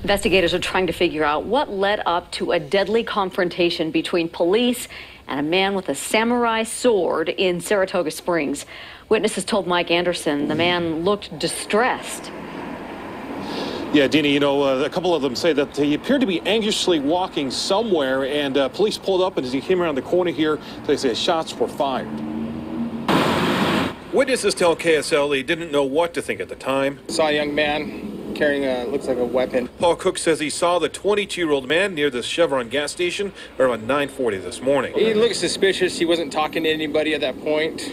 Investigators are trying to figure out what led up to a deadly confrontation between police and a man with a samurai sword in Saratoga Springs. Witnesses told Mike Anderson the man looked distressed. Yeah, Dini, you know, a couple of them say that he appeared to be anxiously walking somewhere, and police pulled up, and as he came around the corner here, they say shots were fired. Witnesses tell KSL they didn't know what to think at the time. Saw a young man carrying looks like a weapon. Paul Cook says he saw the 22-year-old man near the Chevron gas station around 9:40 this morning. He looked suspicious. He wasn't talking to anybody at that point.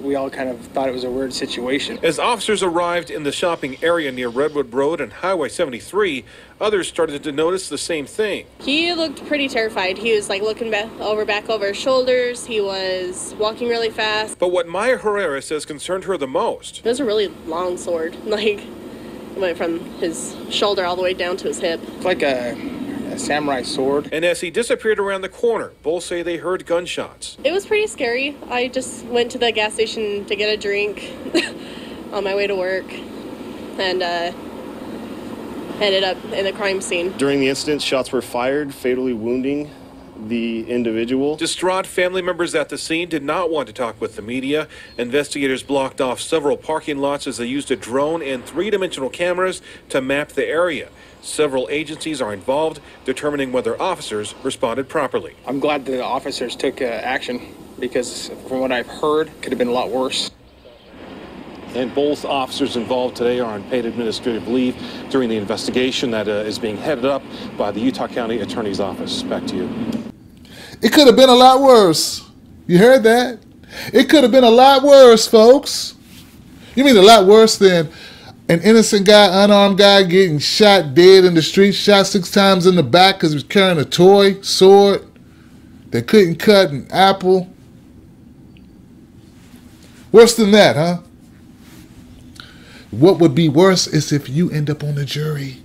We all kind of thought it was a weird situation. As officers arrived in the shopping area near Redwood Road and Highway 73, others started to notice the same thing. He looked pretty terrified. He was like looking back over his shoulders. He was walking really fast. But what Maya Herrera says concerned her the most. It was a really long sword. Like, it went from his shoulder all the way down to his hip. It's like a samurai sword. And as he disappeared around the corner, both say they heard gunshots. It was pretty scary. I just went to the gas station to get a drink on my way to work and ended up in the crime scene. During the incident, shots were fired, fatally wounding the individual. Distraught family members at the scene did not want to talk with the media. Investigators blocked off several parking lots as they used a drone and three-dimensional cameras to map the area. Several agencies are involved, determining whether officers responded properly. I'm glad the officers took action because from what I've heard, it could have been a lot worse. And both officers involved today are on paid administrative leave during the investigation that is being headed up by the Utah County Attorney's Office. Back to you. It could have been a lot worse. You heard that? It could have been a lot worse, folks. You mean a lot worse than an innocent guy, unarmed guy getting shot dead in the street, shot 6 times in the back because he was carrying a toy sword that couldn't cut an apple? Worse than that, huh? What would be worse is if you end up on the jury.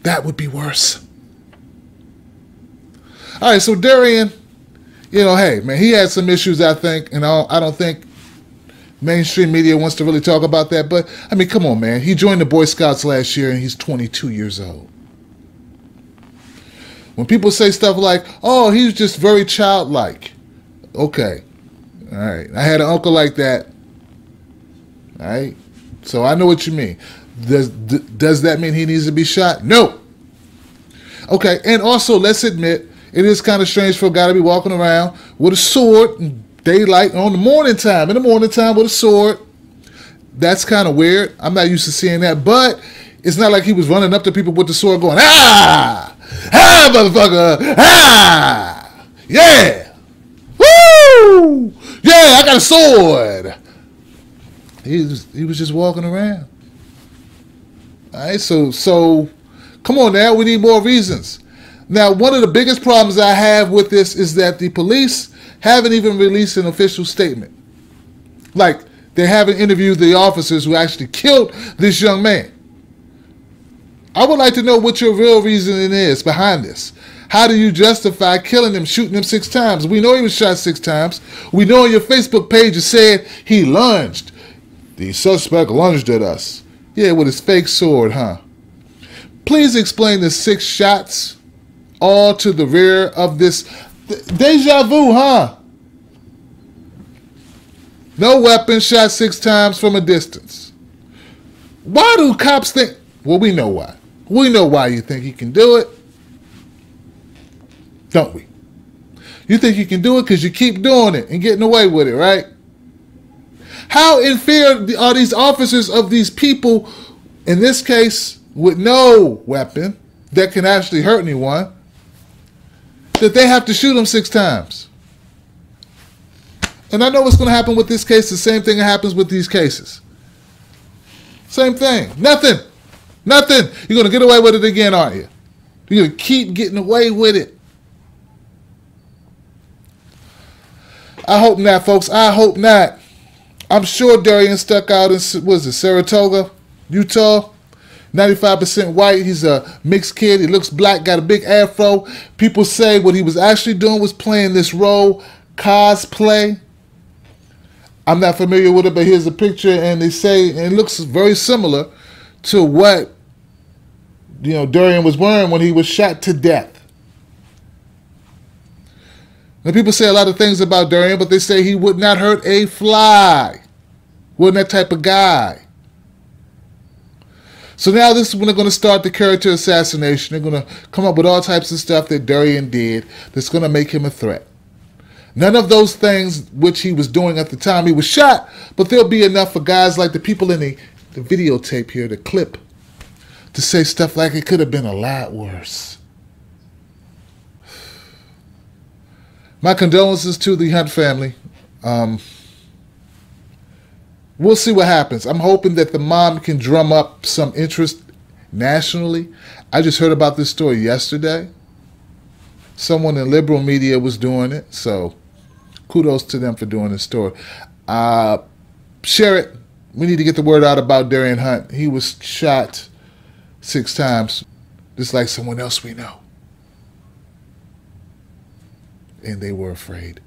That would be worse. All right, so Darrien, you know, hey, man, he had some issues, I think, and I don't think mainstream media wants to really talk about that. But, I mean, come on, man. He joined the Boy Scouts last year, and he's 22 years old. When people say stuff like, oh, he's just very childlike. Okay. All right. I had an uncle like that. All right. So I know what you mean. Does that mean he needs to be shot? No. Okay. And also, let's admit, it is kind of strange for a guy to be walking around with a sword in daylight in the morning time with a sword. That's kind of weird. I'm not used to seeing that. But it's not like he was running up to people with the sword going, ah! Ah, motherfucker! Ah! Yeah! Woo! Yeah, I got a sword! He was just walking around. All right, so come on now. We need more reasons. Now, one of the biggest problems I have with this is that the police haven't even released an official statement. Like, they haven't interviewed the officers who actually killed this young man. I would like to know what your real reasoning is behind this. How do you justify killing him, shooting him 6 times? We know he was shot 6 times. We know on your Facebook page it said he lunged. The suspect lunged at us. Yeah, with his fake sword, huh? Please explain the 6 shots all to the rear of this. Deja vu, huh? No weapon, shot 6 times from a distance. Why do cops think? Well, we know why. We know why you think he can do it. Don't we? You think you can do it because you keep doing it and getting away with it, right? How in fear are these officers of these people, in this case, with no weapon that can actually hurt anyone, that they have to shoot them 6 times? And I know what's going to happen with this case. The same thing that happens with these cases. Same thing. Nothing. Nothing. You're going to get away with it again, aren't you? You're going to keep getting away with it. I hope not, folks. I hope not. I'm sure Darrien stuck out in, Saratoga, Utah. 95% white. He's a mixed kid. He looks black, got a big afro. People say what he was actually doing was playing this role, cosplay. I'm not familiar with it, but here's a picture, and they say, and it looks very similar to what Darrien was wearing when he was shot to death. Now, people say a lot of things about Darrien, but they say he would not hurt a fly. Wasn't that type of guy. So now this is when they're going to start the character assassination. They're going to come up with all types of stuff that Darrien did that's going to make him a threat. None of those things which he was doing at the time he was shot, but there'll be enough for guys like the people in the videotape here, the clip, to say stuff like it could have been a lot worse. My condolences to the Hunt family. We'll see what happens. I'm hoping that the mom can drum up some interest nationally. I just heard about this story yesterday. Someone in liberal media was doing it, so kudos to them for doing this story. Share it. We need to get the word out about Darrien Hunt. He was shot 6 times, just like someone else we know. And they were afraid.